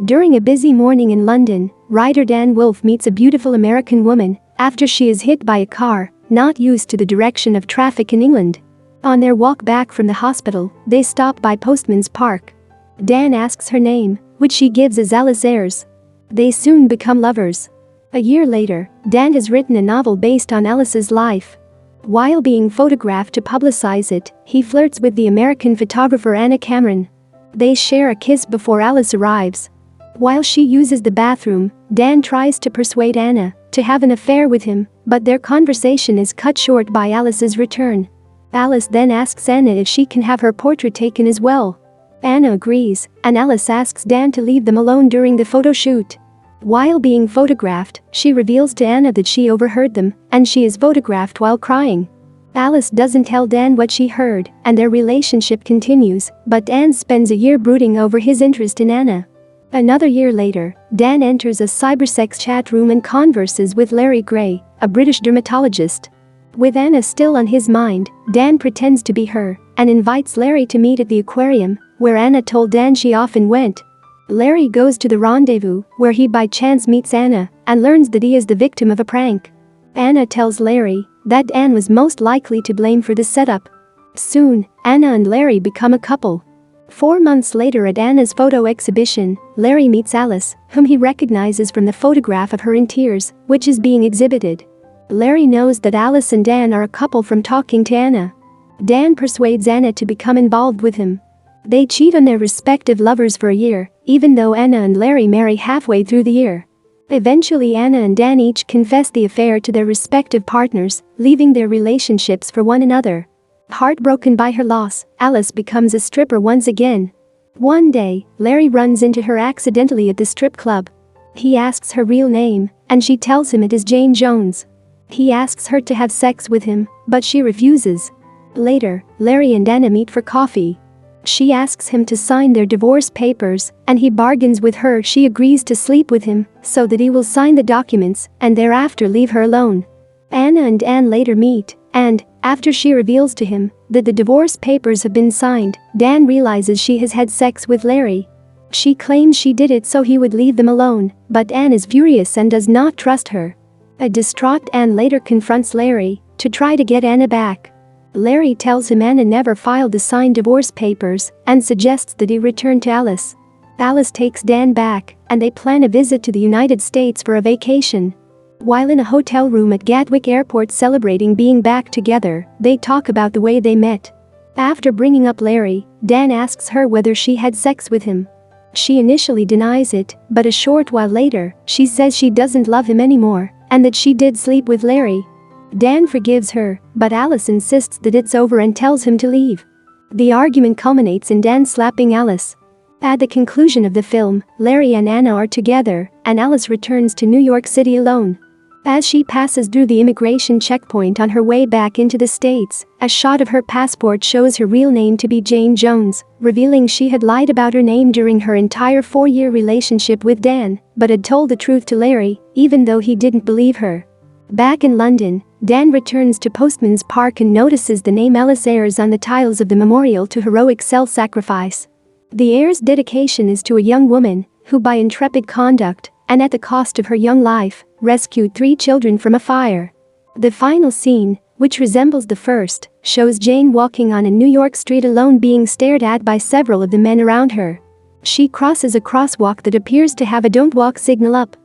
During a busy morning in London, writer Dan Wolfe meets a beautiful American woman after she is hit by a car, not used to the direction of traffic in England. On their walk back from the hospital, they stop by Postman's Park. Dan asks her name, which she gives as Alice Ayres. They soon become lovers. A year later, Dan has written a novel based on Alice's life. While being photographed to publicize it, he flirts with the American photographer Anna Cameron. They share a kiss before Alice arrives. While she uses the bathroom, Dan tries to persuade Anna to have an affair with him, but their conversation is cut short by Alice's return. Alice then asks Anna if she can have her portrait taken as well. Anna agrees, and Alice asks Dan to leave them alone during the photo shoot. While being photographed, she reveals to Anna that she overheard them, and she is photographed while crying. Alice doesn't tell Dan what she heard, and their relationship continues, but Dan spends a year brooding over his interest in Anna. Another year later, Dan enters a cybersex chat room and converses with Larry Gray, a British dermatologist. With Anna still on his mind, Dan pretends to be her and invites Larry to meet at the aquarium, where Anna told Dan she often went. Larry goes to the rendezvous, where he by chance meets Anna and learns that he is the victim of a prank. Anna tells Larry that Anne was most likely to blame for the setup. Soon, Anna and Larry become a couple. 4 months later at Anna's photo exhibition, Larry meets Alice, whom he recognizes from the photograph of her in tears, which is being exhibited. Larry knows that Alice and Dan are a couple from talking to Anna. Dan persuades Anna to become involved with him. They cheat on their respective lovers for a year, even though Anna and Larry marry halfway through the year. Eventually Anna and Dan each confess the affair to their respective partners, leaving their relationships for one another. Heartbroken by her loss, Alice becomes a stripper once again. One day, Larry runs into her accidentally at the strip club. He asks her real name, and she tells him it is Jane Jones. He asks her to have sex with him, but she refuses. Later, Larry and Anna meet for coffee. She asks him to sign their divorce papers, and he bargains with her she agrees to sleep with him so that he will sign the documents and thereafter leave her alone. Anna and Dan later meet, and, after she reveals to him that the divorce papers have been signed, Dan realizes she has had sex with Larry. She claims she did it so he would leave them alone, but Anne is furious and does not trust her. A distraught Anne later confronts Larry to try to get Anna back. Larry tells him Anna never filed the signed divorce papers and suggests that he return to Alice. Alice takes Dan back, and they plan a visit to the United States for a vacation. While in a hotel room at Gatwick Airport celebrating being back together, they talk about the way they met. After bringing up Larry, Dan asks her whether she had sex with him. She initially denies it, but a short while later, she says she doesn't love him anymore and that she did sleep with Larry. Dan forgives her, but Alice insists that it's over and tells him to leave. The argument culminates in Dan slapping Alice. At the conclusion of the film, Larry and Anna are together, and Alice returns to New York City alone. As she passes through the immigration checkpoint on her way back into the States, a shot of her passport shows her real name to be Jane Jones, revealing she had lied about her name during her entire 4-year relationship with Dan, but had told the truth to Larry, even though he didn't believe her. Back in London, Dan returns to Postman's Park and notices the name Alice Ayres on the tiles of the memorial to heroic self-sacrifice. The Ayres dedication is to a young woman who, by intrepid conduct, and at the cost of her young life, rescued 3 children from a fire. The final scene, which resembles the first, shows Jane walking on a New York street alone being stared at by several of the men around her. She crosses a crosswalk that appears to have a "Don't Walk" signal up.